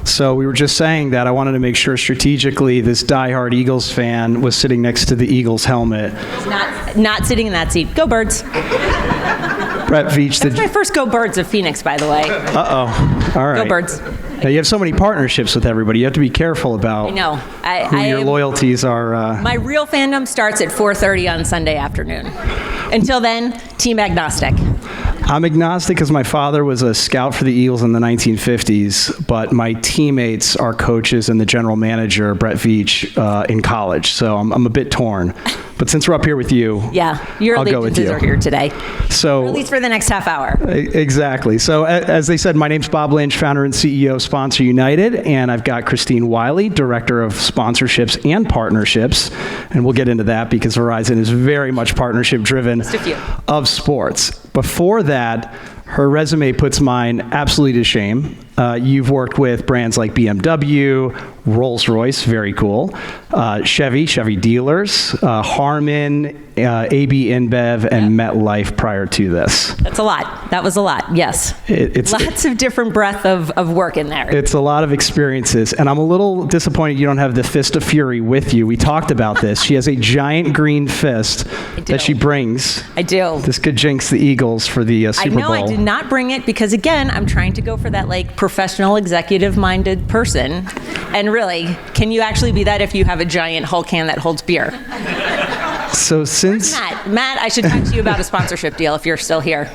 So we were just saying that I wanted to make sure strategically this diehard Eagles fan was sitting next to the Eagles helmet. Not sitting in that seat. Go Birds. Brett Veach. That's my first Go Birds of Phoenix, by the way. Uh-oh. All right. Go Birds. Now, you have so many partnerships with everybody. You have to be careful about who your loyalties are. My real fandom starts at 4:30 on Sunday afternoon. Until then, team agnostic. I'm agnostic because my father was a scout for the Eagles in the 1950s, but my teammates are coaches and the general manager, Brett Veach, in college. So I'm a bit torn. But since we're up here with you, your I'll go with allegiances you. are here today. So, or at least for the next half hour. Exactly. So as they said, my name's Bob Lynch, founder and CEO of Sponsor United, and I've got Christine Wylie, Director of Sponsorships and Partnerships, and we'll get into that because Verizon is very much partnership-driven of sports. Before that, her resume puts mine absolutely to shame. You've worked with brands like BMW, Rolls-Royce, very cool, Chevy Dealers, Harman, AB InBev, and MetLife prior to this. That's a lot. That was a lot, yes. It's lots of different breadth of work in there. It's a lot of experiences, and I'm a little disappointed you don't have the Fist of Fury with you. We talked about this. She has a giant green fist that she brings. I do. This could jinx the Eagles for the Super Bowl. I know I did not bring it because, again, I'm trying to go for that professional executive-minded person. And really, can you actually be that if you have a giant Hulk can that holds beer? So since Matt, I should talk to you about a sponsorship deal if you're still here.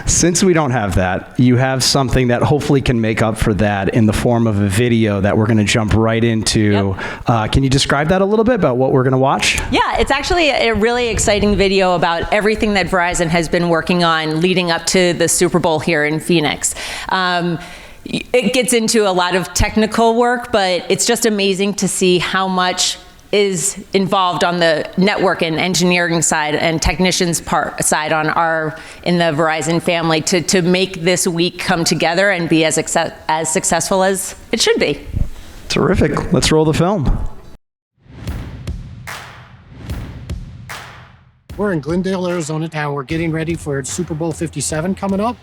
Since we don't have that, you have something that hopefully can make up for that in the form of a video that we're going to jump right into. Yep. Can you describe that a little bit about what we're going to watch? Yeah, it's actually a really exciting video about everything that Verizon has been working on leading up to the Super Bowl here in Phoenix. It gets into a lot of technical work, but it's just amazing to see how much is involved on the network and engineering side and technicians side in the Verizon family to make this week come together and be as successful as it should be. Terrific. Let's roll the film. We're in Glendale, Arizona now. We're getting ready for Super Bowl 57 coming up.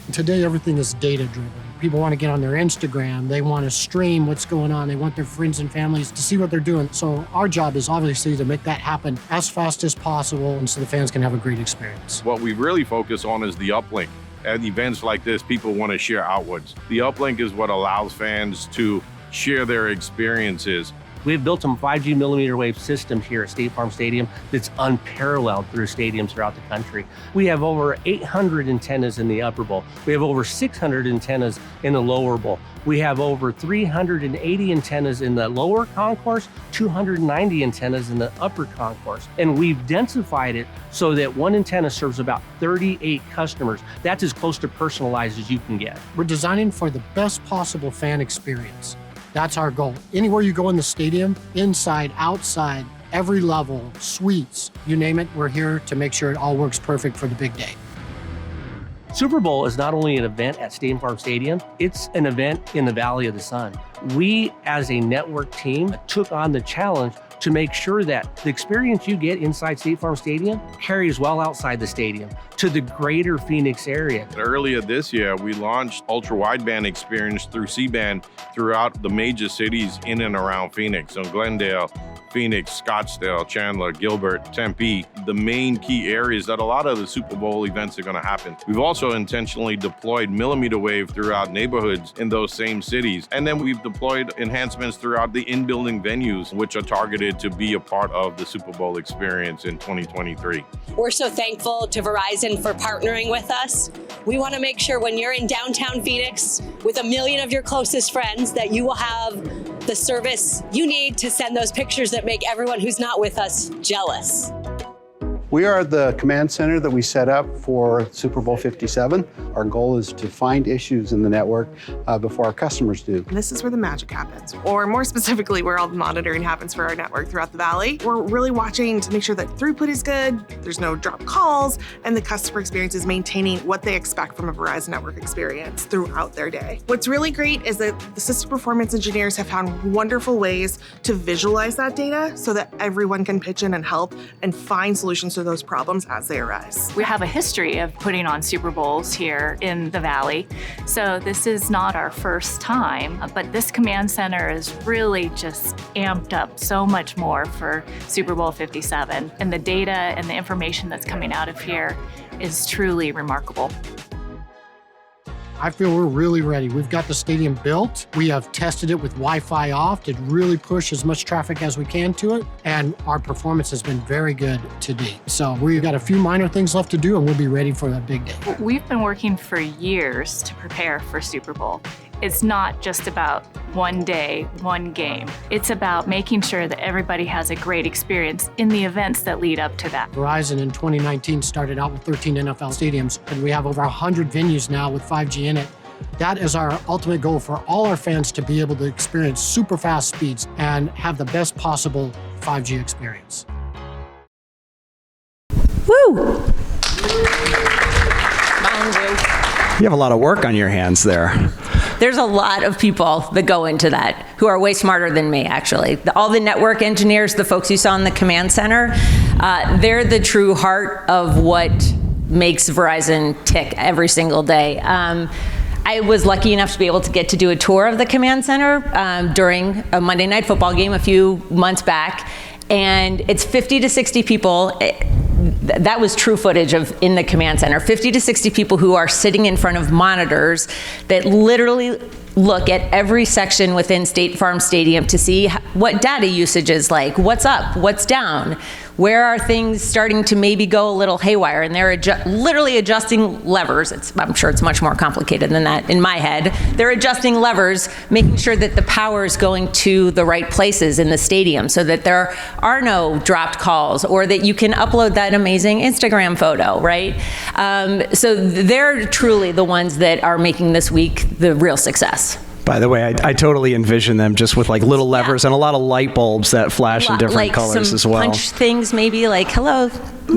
And today, everything is data-driven. People want to get on their Instagram. They want to stream what's going on. They want their friends and families to see what they're doing. So our job is obviously to make that happen as fast as possible and so the fans can have a great experience. What we really focus on is the uplink. At events like this, people want to share outwards. The uplink is what allows fans to share their experiences. We've built some 5G millimeter wave systems here at State Farm Stadium that's unparalleled through stadiums throughout the country. We have over 800 antennas in the upper bowl. We have over 600 antennas in the lower bowl. We have over 380 antennas in the lower concourse, 290 antennas in the upper concourse. And we've densified it so that one antenna serves about 38 customers. That's as close to personalized as you can get. We're designing for the best possible fan experience. That's our goal. Anywhere you go in the stadium, inside, outside, every level, suites, you name it, we're here to make sure it all works perfect for the big day. Super Bowl is not only an event at State Farm Stadium, it's an event in the Valley of the Sun. We, as a network team, took on the challenge to make sure that the experience you get inside State Farm Stadium carries well outside the stadium to the greater Phoenix area. Earlier this year, we launched ultra-wideband experience through C-band throughout the major cities in and around Phoenix. So Glendale, Phoenix, Scottsdale, Chandler, Gilbert, Tempe, the main key areas that a lot of the Super Bowl events are going to happen. We've also intentionally deployed millimeter wave throughout neighborhoods in those same cities. And then we've deployed enhancements throughout the in-building venues, which are targeted to be a part of the Super Bowl experience in 2023. We're so thankful to Verizon for partnering with us. We want to make sure when you're in downtown Phoenix with 1 million of your closest friends that you will have the service you need to send those pictures that make everyone who's not with us jealous. We are the command center that we set up for Super Bowl 57. Our goal is to find issues in the network before our customers do. This is where the magic happens, or more specifically, where all the monitoring happens for our network throughout the valley. We're really watching to make sure that throughput is good, there's no drop calls, and the customer experience is maintaining what they expect from a Verizon network experience throughout their day. What's really great is that the system performance engineers have found wonderful ways to visualize that data so that everyone can pitch in and help and find solutions to those problems as they arise. We have a history of putting on Super Bowls here in the Valley, so this is not our first time, but this command center is really just amped up so much more for Super Bowl 57, and the data and the information that's coming out of here is truly remarkable. I feel we're really ready. We've got the stadium built. We have tested it with Wi-Fi off to really push as much traffic as we can to it. And our performance has been very good to date. So we've got a few minor things left to do and we'll be ready for that big day. We've been working for years to prepare for Super Bowl. It's not just about one day, one game. It's about making sure that everybody has a great experience in the events that lead up to that. Verizon in 2019 started out with 13 NFL stadiums, and we have over 100 venues now with 5G in it. That is our ultimate goal for all our fans to be able to experience super fast speeds and have the best possible 5G experience. Woo! You have a lot of work on your hands there. There's a lot of people that go into that who are way smarter than me, actually. All the network engineers, the folks you saw in the command center, they're the true heart of what makes Verizon tick every single day. I was lucky enough to be able to get to do a tour of the command center during a Monday Night Football game a few months back, and it's 50 to 60 people. That was true footage of in the command center. 50 to 60 people who are sitting in front of monitors that literally look at every section within State Farm Stadium to see what data usage is like, what's up, what's down, where are things starting to maybe go a little haywire, and they're literally adjusting levers. I'm sure it's much more complicated than that in my head. They're adjusting levers, making sure that the power is going to the right places in the stadium so that there are no dropped calls or that you can upload that amazing Instagram photo, right? So they're truly the ones that are making this week the real success. By the way, I totally envision them just with like little levers and a lot of light bulbs that flash in different like colors some as well. Punch things, maybe like, hello,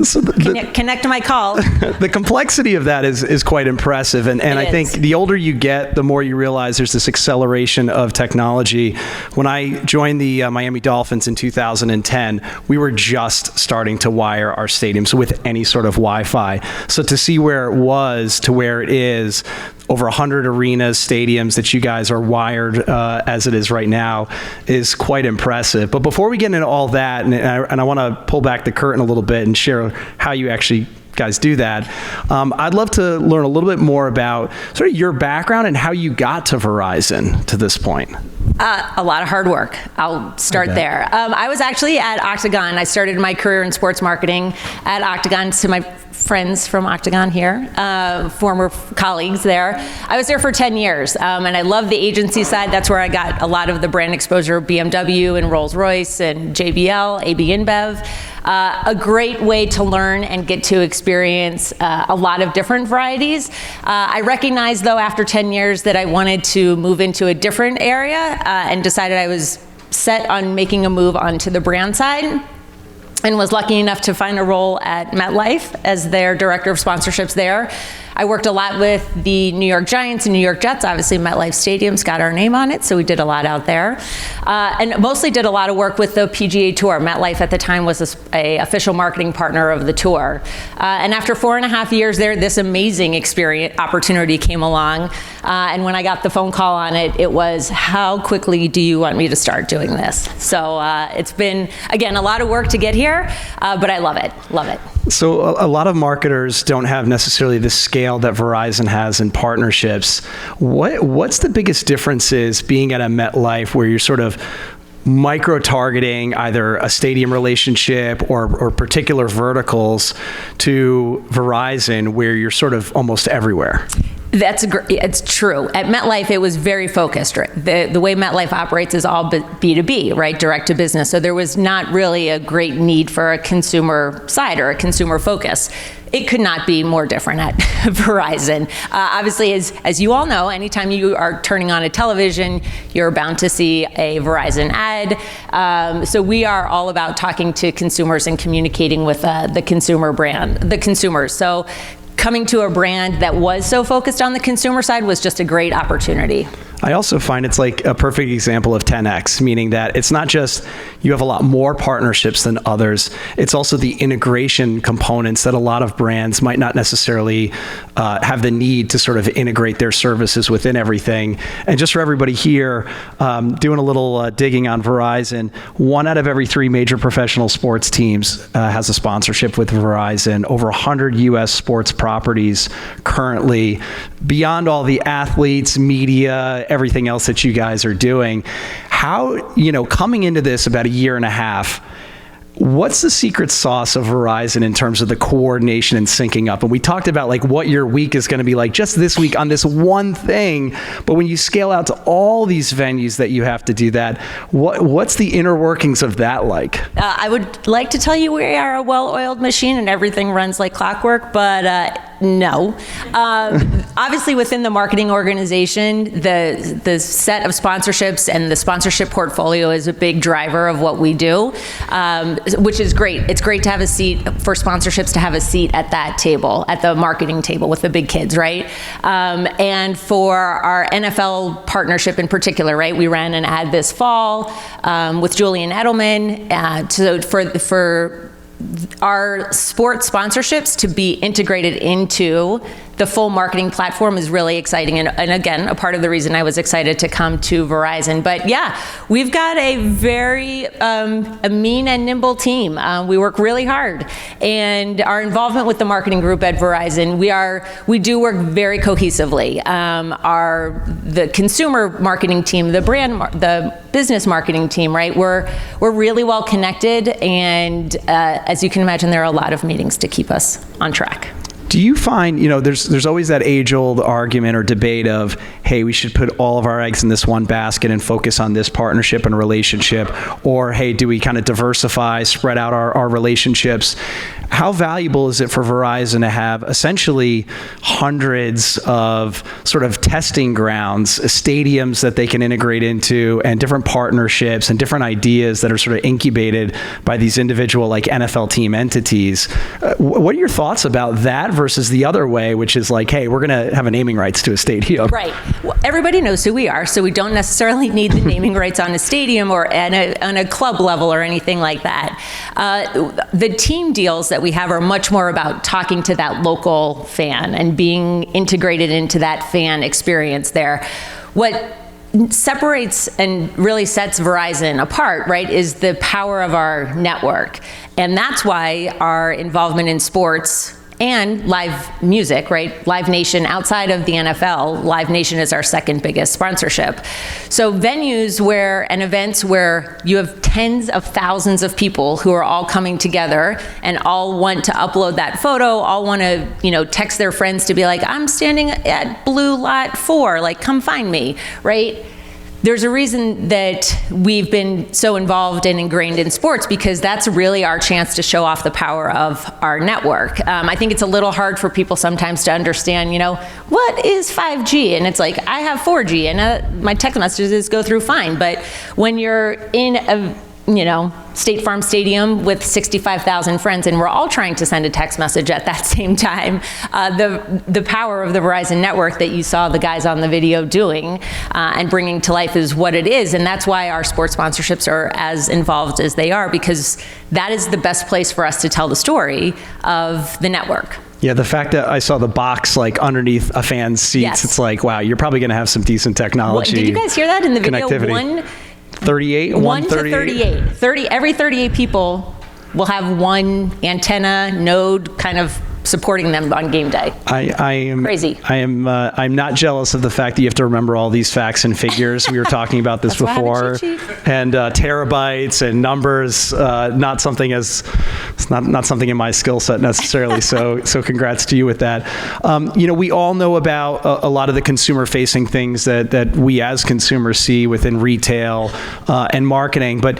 So connect to my call. The complexity of that is quite impressive. And I think the older you get, the more you realize there's this acceleration of technology. When I joined the Miami Dolphins in 2010, we were just starting to wire our stadiums with any sort of Wi-Fi. So to see where it was to where it is, over 100 arenas, stadiums that you guys are wired as it is right now is quite impressive. But before we get into all that, and I want to pull back the curtain a little bit and share how you actually guys do that, I'd love to learn a little bit more about sort of your background and how you got to Verizon to this point. A lot of hard work. I'll start there. I was actually at Octagon. I started my career in sports marketing at Octagon. To my friends from Octagon here, former colleagues there. I was there for 10 years, and I love the agency side. That's where I got a lot of the brand exposure, BMW and Rolls-Royce and JBL, AB InBev. A great way to learn and get to experience a lot of different varieties. I recognized, though, after 10 years that I wanted to move into a different area and decided I was set on making a move onto the brand side, and was lucky enough to find a role at MetLife as their director of sponsorships there. I worked a lot with the New York Giants and New York Jets. Obviously, MetLife Stadium's got our name on it, so we did a lot out there. And mostly did a lot of work with the PGA Tour. MetLife at the time was a official marketing partner of the tour. And after 4.5 years there, this amazing opportunity came along. And when I got the phone call on it, it was, how quickly do you want me to start doing this? So it's been, again, a lot of work to get here, but I love it, love it. So a lot of marketers don't have necessarily the scale that Verizon has in partnerships. What's the biggest differences being at a MetLife where you're sort of micro-targeting either a stadium relationship or particular verticals to Verizon where you're sort of almost everywhere? It's true. At MetLife, it was very focused. Right? The way MetLife operates is all B2B, right? Direct to business. So there was not really a great need for a consumer side or a consumer focus. It could not be more different at Verizon. Obviously, as you all know, anytime you are turning on a television, you're bound to see a Verizon ad. So we are all about talking to consumers and communicating with the consumers. So coming to a brand that was so focused on the consumer side was just a great opportunity. I also find it's like a perfect example of 10X, meaning that it's not just you have a lot more partnerships than others, it's also the integration components that a lot of brands might not necessarily have the need to sort of integrate their services within everything. And just for everybody here, doing a little digging on Verizon, 1 out of every 3 major professional sports teams has a sponsorship with Verizon. Over 100 U.S. sports properties currently, beyond all the athletes, media, everything else that you guys are doing. How, coming into this about a year and a half, what's the secret sauce of Verizon in terms of the coordination and syncing up? And we talked about like what your week is going to be like just this week on this one thing, but when you scale out to all these venues that you have to do that, what's the inner workings of that like? I would like to tell you we are a well-oiled machine and everything runs like clockwork, but no. Obviously, within the marketing organization, the set of sponsorships and the sponsorship portfolio is a big driver of what we do, which is great. It's great to have a seat for sponsorships, to have a seat at that table, at the marketing table with the big kids, right? And for our NFL partnership in particular, right? We ran an ad this fall with Julian Edelman. So for our sports sponsorships to be integrated into the full marketing platform is really exciting. And again, a part of the reason I was excited to come to Verizon. But yeah, we've got a very a mean and nimble team. We work really hard. And our involvement with the marketing group at Verizon, we do work very cohesively. The consumer marketing team, the business marketing team, right? We're really well connected. And as you can imagine, there are a lot of meetings to keep us on track. Do you find, there's always that age-old argument or debate of, hey, we should put all of our eggs in this one basket and focus on this partnership and relationship, or hey, do we kind of diversify, spread out our relationships? How valuable is it for Verizon to have essentially hundreds of sort of testing grounds, stadiums that they can integrate into, and different partnerships and different ideas that are sort of incubated by these individual like NFL team entities? What are your thoughts about that versus the other way, which is like, hey, we're going to have a naming rights to a stadium? Right. Well, everybody knows who we are, so we don't necessarily need the naming rights on a stadium or on a club level or anything like that. The team deals that we have are much more about talking to that local fan and being integrated into that fan experience there. What separates and really sets Verizon apart, right, is the power of our network. And that's why our involvement in sports and live music, right? Live Nation, outside of the NFL, Live Nation is our second biggest sponsorship. So venues and events where you have tens of thousands of people who are all coming together and all want to upload that photo, all want to, text their friends to be like, I'm standing at Blue Lot 4, like, come find me, right? There's a reason that we've been so involved and ingrained in sports, because that's really our chance to show off the power of our network. I think it's a little hard for people sometimes to understand, what is 5G? And it's like, I have 4G and my text messages go through fine. But when you're in a State Farm Stadium with 65,000 friends, and we're all trying to send a text message at that same time, the power of the Verizon network that you saw the guys on the video doing and bringing to life is what it is. And that's why our sports sponsorships are as involved as they are, because that is the best place for us to tell the story of the network. Yeah, the fact that I saw the box like underneath a fan's seats, yes. It's like, wow, you're probably going to have some decent technology. Did you guys hear that in the video? 38? 1 to 38. Every 38 people will have one antenna node kind of supporting them on game day. I am crazy. I'm not jealous of the fact that you have to remember all these facts and figures. We were talking about this before, and terabytes and numbers. Not something in my skill set necessarily. So congrats to you with that. We all know about a lot of the consumer-facing things that we as consumers see within retail and marketing, but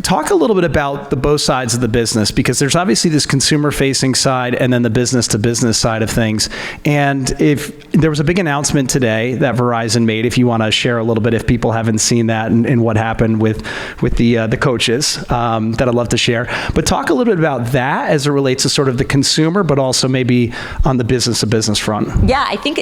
Talk a little bit about the both sides of the business, because there's obviously this consumer-facing side and then the business-to-business side of things. And if there was a big announcement today that Verizon made, if you want to share a little bit, if people haven't seen that and what happened with the coaches, that I'd love to share. But talk a little bit about that as it relates to sort of the consumer, but also maybe on the business-to-business front. Yeah, I think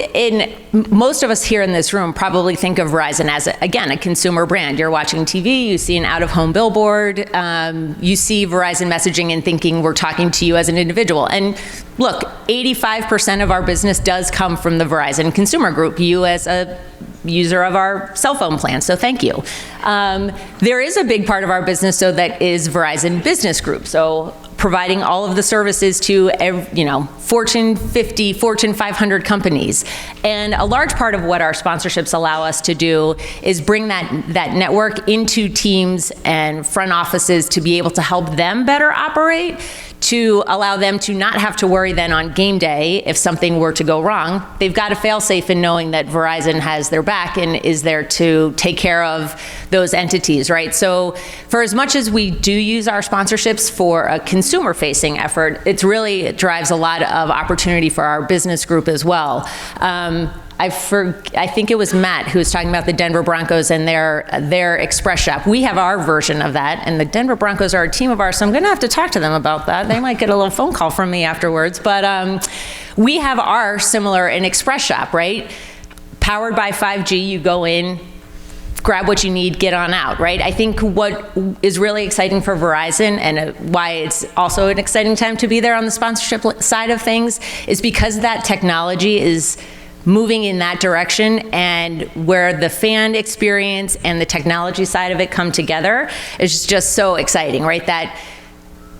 most of us here in this room probably think of Verizon as, again, a consumer brand. You're watching TV, you see an out-of-home billboard, you see Verizon messaging and thinking we're talking to you as an individual. And look, 85% of our business does come from the Verizon consumer group, you as a user of our cell phone plan, so thank you. There is a big part of our business, so that is Verizon Business Group. So providing all of the services to, Fortune 50, Fortune 500 companies. And a large part of what our sponsorships allow us to do is bring that network into teams and front offices to be able to help them better operate, to allow them to not have to worry then on game day if something were to go wrong. They've got a fail-safe in knowing that Verizon has their back and is there to take care of those entities, right? So for as much as we do use our sponsorships for a consumer-facing effort, it drives a lot of opportunity for our business group as well. I think it was Matt who was talking about the Denver Broncos and their Express Shop. We have our version of that, and the Denver Broncos are a team of ours, so I'm going to have to talk to them about that. They might get a little phone call from me afterwards. But we have our similar an Express Shop, right? Powered by 5G, you go in, grab what you need, get on out, right? I think what is really exciting for Verizon and why it's also an exciting time to be there on the sponsorship side of things is because that technology is moving in that direction, and where the fan experience and the technology side of it come together is just so exciting, right? That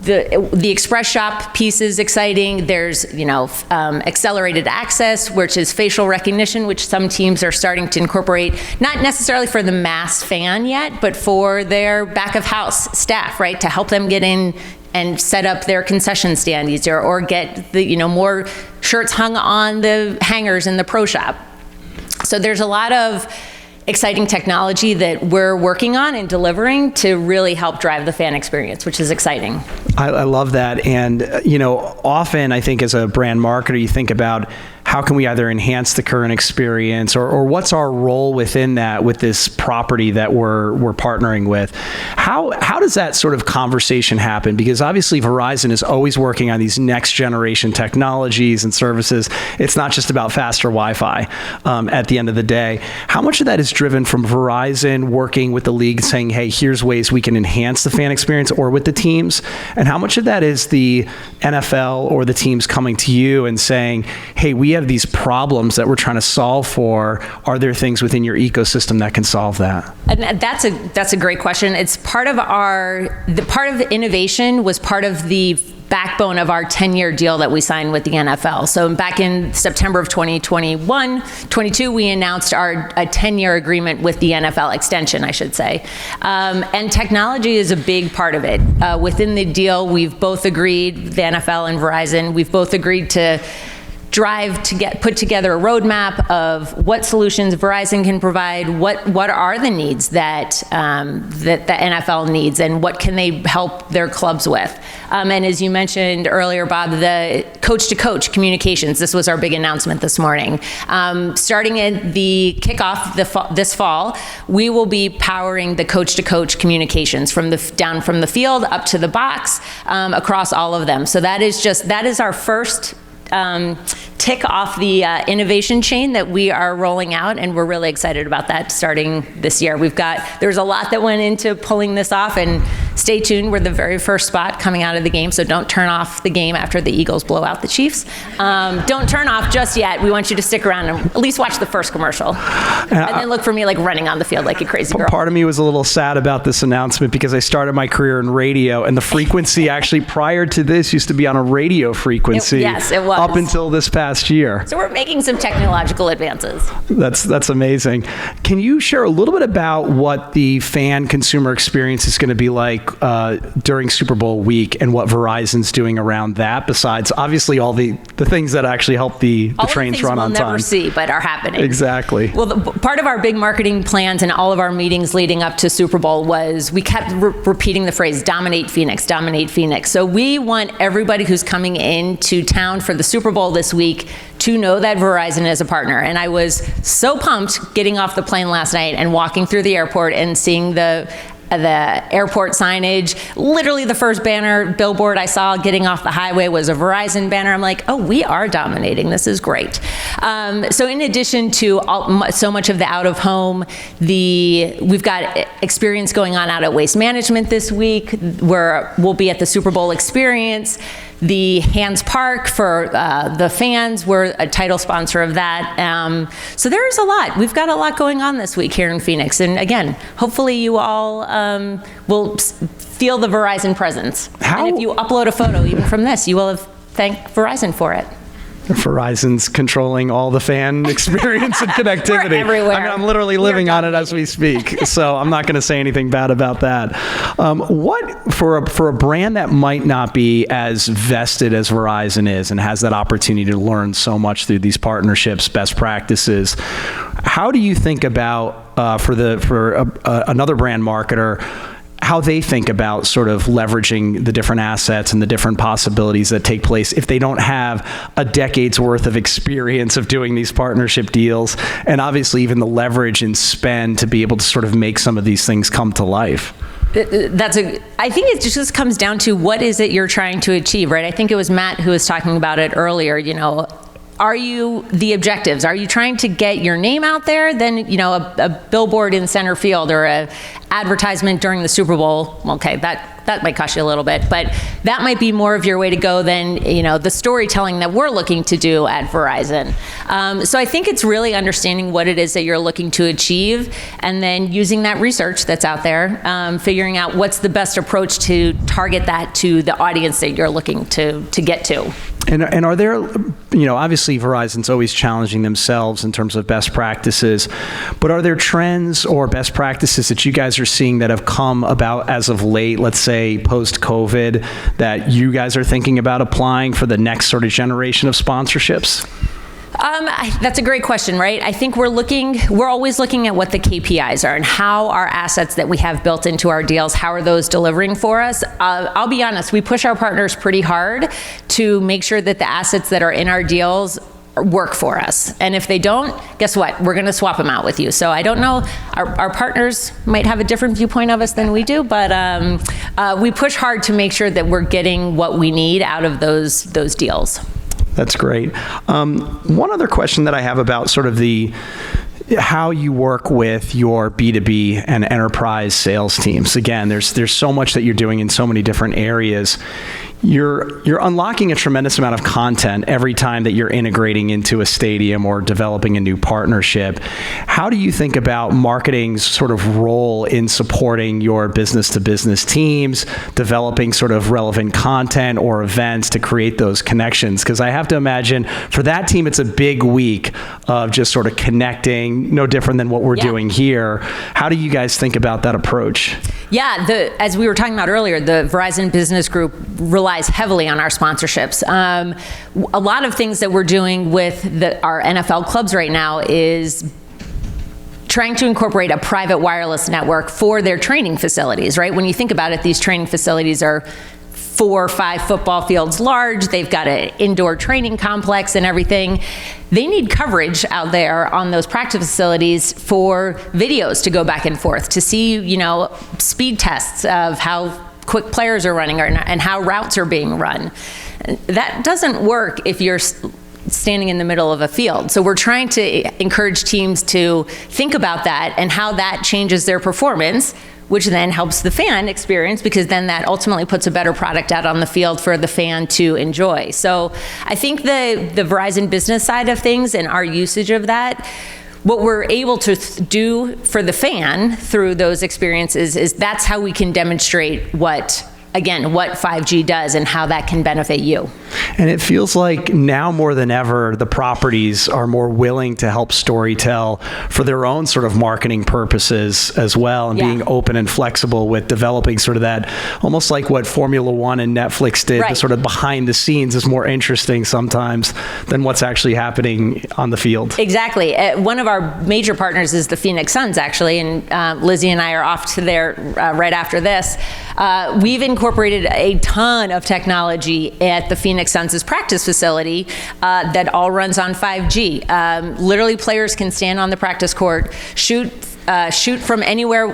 the Express Shop piece is exciting. There's, accelerated access, which is facial recognition, which some teams are starting to incorporate, not necessarily for the mass fan yet, but for their back of house staff, right? To help them get in and set up their concession stand easier, or get the, more shirts hung on the hangers in the pro shop. So there's a lot of exciting technology that we're working on and delivering to really help drive the fan experience, which is exciting. I love that. And, often I think as a brand marketer, you think about how can we either enhance the current experience or what's our role within that with this property that we're partnering with. How does that sort of conversation happen? Because obviously Verizon is always working on these next generation technologies and services. It's not just about faster Wi-Fi at the end of the day. How much of that is driven from Verizon working with the league saying, hey, here's ways we can enhance the fan experience, or with the teams? And how much of that is the NFL or the teams coming to you and saying, hey, we have these problems that we're trying to solve for. Are there things within your ecosystem that can solve that? And that's a great question. It's part of the innovation was part of the backbone of our 10-year deal that we signed with the NFL. So back in September of 2021-22, we announced a 10-year agreement with the NFL extension, I should say. And technology is a big part of it. Within the deal, we've both agreed, the NFL and Verizon, we've both agreed to put together a roadmap of what solutions Verizon can provide, what are the needs that the NFL needs, and what can they help their clubs with. And as you mentioned earlier, Bob, the coach-to-coach communications, this was our big announcement this morning. Starting at the kickoff this fall, we will be powering the coach-to-coach communications down from the field up to the box, across all of them. So that is our first tick off the innovation chain that we are rolling out, and we're really excited about that starting this year. There's a lot that went into pulling this off, and stay tuned. We're the very first spot coming out of the game, so don't turn off the game after the Eagles blow out the Chiefs. Don't turn off just yet. We want you to stick around and at least watch the first commercial, and then look for me running on the field like a crazy girl. Part of me was a little sad about this announcement because I started my career in radio, and the frequency actually prior to this used to be on a radio frequency. Yes, it was. Up until this past past year. So we're making some technological advances. That's amazing. Can you share a little bit about what the fan consumer experience is going to be like during Super Bowl week and what Verizon's doing around that, besides obviously all the things that actually help the trains run on time? All the things we'll never see but are happening. Exactly. Well, part of our big marketing plans and all of our meetings leading up to Super Bowl was we kept repeating the phrase, dominate Phoenix, dominate Phoenix. So we want everybody who's coming into town for the Super Bowl this week to know that Verizon is a partner. And I was so pumped getting off the plane last night and walking through the airport and seeing the airport signage. Literally the first billboard I saw getting off the highway was a Verizon banner. I'm like, oh, we are dominating. This is great. So in addition to so much of the out of home, we've got experience going on out at Waste Management this week, where we'll be at the Super Bowl experience. The Hands Park for the fans, we're a title sponsor of that. So there's a lot. We've got a lot going on this week here in Phoenix. And again, hopefully you all will feel the Verizon presence. And if you upload a photo even from this, you will have thanked Verizon for it. Verizon's controlling all the fan experience and connectivity. We're everywhere. I mean, I'm literally living on it as we speak, so I'm not going to say anything bad about that. What for a brand that might not be as vested as Verizon is and has that opportunity to learn so much through these partnerships, best practices? How do you think about for another brand marketer, how they think about sort of leveraging the different assets and the different possibilities that take place if they don't have a decade's worth of experience of doing these partnership deals, and obviously even the leverage and spend to be able to sort of make some of these things come to life? I think it just comes down to what is it you're trying to achieve, right? I think it was Matt who was talking about it earlier, are you the objectives? Are you trying to get your name out there? Then, a billboard in center field or a advertisement during the Super Bowl, okay, that might cost you a little bit, but that might be more of your way to go than, the storytelling that we're looking to do at Verizon. So I think it's really understanding what it is that you're looking to achieve and then using that research that's out there, figuring out what's the best approach to target that to the audience that you're looking to get to. And are there, obviously Verizon's always challenging themselves in terms of best practices, but are there trends or best practices that you guys are seeing that have come about as of late, let's say post-COVID, that you guys are thinking about applying for the next sort of generation of sponsorships? That's a great question, right? I think we're always looking at what the KPIs are and how our assets that we have built into our deals, how are those delivering for us? I'll be honest, we push our partners pretty hard to make sure that the assets that are in our deals work for us. And if they don't, guess what? We're going to swap them out with you. So I don't know, our partners might have a different viewpoint of us than we do, but we push hard to make sure that we're getting what we need out of those deals. That's great. One other question that I have about sort of how you work with your B2B and enterprise sales teams. Again, there's so much that you're doing in so many different areas. You're unlocking a tremendous amount of content every time that you're integrating into a stadium or developing a new partnership. How do you think about marketing's sort of role in supporting your business-to-business teams, developing sort of relevant content or events to create those connections? Because I have to imagine for that team, it's a big week of just sort of connecting, no different than what we're doing here. How do you guys think about that approach? Yeah, as we were talking about earlier, the Verizon Business Group relies heavily on our sponsorships. A lot of things that we're doing with our NFL clubs right now is trying to incorporate a private wireless network for their training facilities, right? When you think about it, these training facilities are 4 or 5 football fields large. They've got an indoor training complex and everything. They need coverage out there on those practice facilities for videos to go back and forth, to see, speed tests of how quick players are running and how routes are being run. That doesn't work if you're standing in the middle of a field. So we're trying to encourage teams to think about that and how that changes their performance, which then helps the fan experience, because then that ultimately puts a better product out on the field for the fan to enjoy. So I think the Verizon business side of things and our usage of that, what we're able to do for the fan through those experiences is that's how we can demonstrate what again, what 5G does and how that can benefit you. And it feels like now more than ever, the properties are more willing to help Storytel for their own sort of marketing purposes as well, and being open and flexible with developing sort of that, almost like what Formula One and Netflix did, the sort of behind the scenes is more interesting sometimes than what's actually happening on the field. Exactly. One of our major partners is the Phoenix Suns, actually, and Lizzie and I are off to there right after this. We've incorporated a ton of technology at the Phoenix Suns' practice facility that all runs on 5G. Literally, players can stand on the practice court, shoot from anywhere,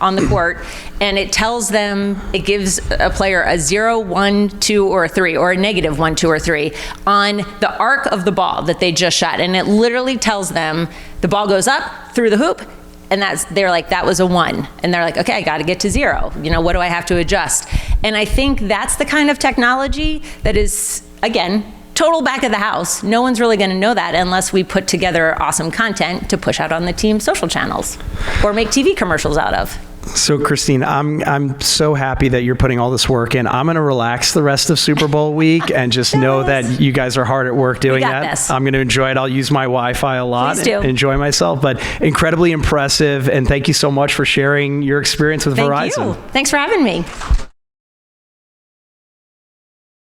on the court, and it tells them, it gives a player a 0, 1, 2, or a 3, or a negative 1, 2, or 3 on the arc of the ball that they just shot. And it literally tells them the ball goes up through the hoop, and they're like, that was a 1. And they're like, okay, I got to get to 0. What do I have to adjust? And I think that's the kind of technology that is, again, total back of the house. No one's really going to know that unless we put together awesome content to push out on the team's social channels or make TV commercials out of. So, Christine, I'm so happy that you're putting all this work in. I'm going to relax the rest of Super Bowl week and just know that you guys are hard at work doing that. This. I'm going to enjoy it. I'll use my Wi-Fi a lot and enjoy myself. But incredibly impressive, and thank you so much for sharing your experience with Verizon. Thank you. Thanks for having me.